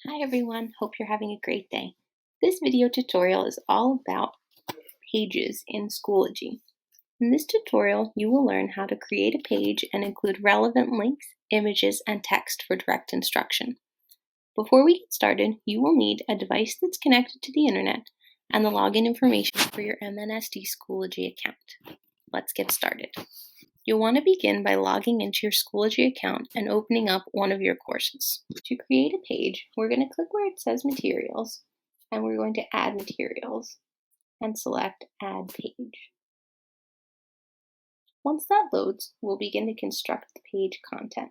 Hi everyone, hope you're having a great day. This video tutorial is all about pages in Schoology. In this tutorial, you will learn how to create a page and include relevant links, images, and text for direct instruction. Before we get started, you will need a device that's connected to the internet and the login information for your MNSD Schoology account. Let's get started. You'll want to begin by logging into your Schoology account and opening up one of your courses. To create a page, we're going to click where it says Materials, and we're going to add materials and select Add Page. Once that loads, we'll begin to construct the page content.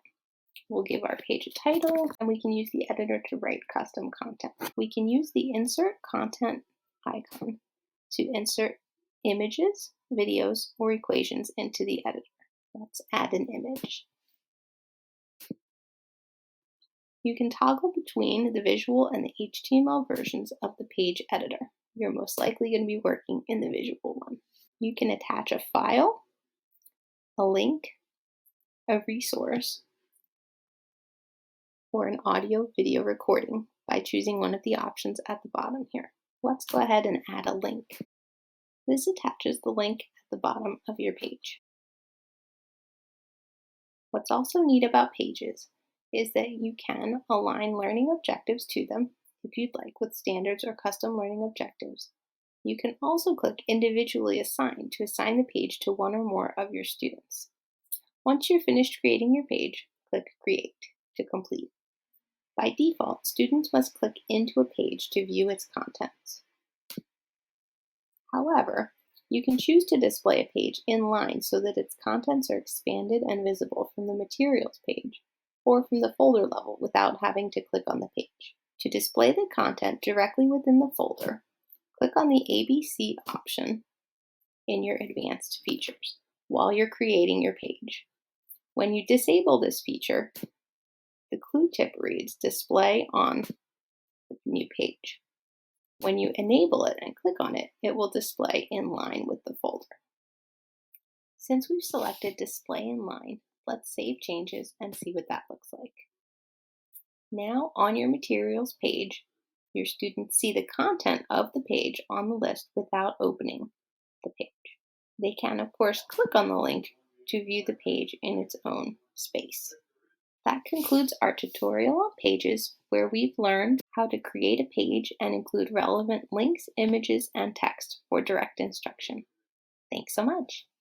We'll give our page a title, and we can use the editor to write custom content. We can use the Insert Content icon to insert images, videos, or equations into the editor. Let's add an image. You can toggle between the visual and the HTML versions of the page editor. You're most likely going to be working in the visual one. You can attach a file, a link, a resource, or an audio-video recording by choosing one of the options at the bottom here. Let's go ahead and add a link. This attaches the link at the bottom of your page. What's also neat about pages is that you can align learning objectives to them if you'd like with standards or custom learning objectives. You can also click individually assign to assign the page to one or more of your students. Once you're finished creating your page, click Create to complete. By default, students must click into a page to view its contents. However, you can choose to display a page inline so that its contents are expanded and visible from the Materials page or from the folder level without having to click on the page. To display the content directly within the folder, click on the ABC option in your advanced features while you're creating your page. When you disable this feature, the clue tip reads Display on the new page. When you enable it and click on it, it will display in line with the folder. Since we've selected Display in Line, let's save changes and see what that looks like. Now on your materials page, your students see the content of the page on the list without opening the page. They can, of course, click on the link to view the page in its own space. That concludes our tutorial on pages, where we've learned how to create a page and include relevant links, images, and text for direct instruction. Thanks so much.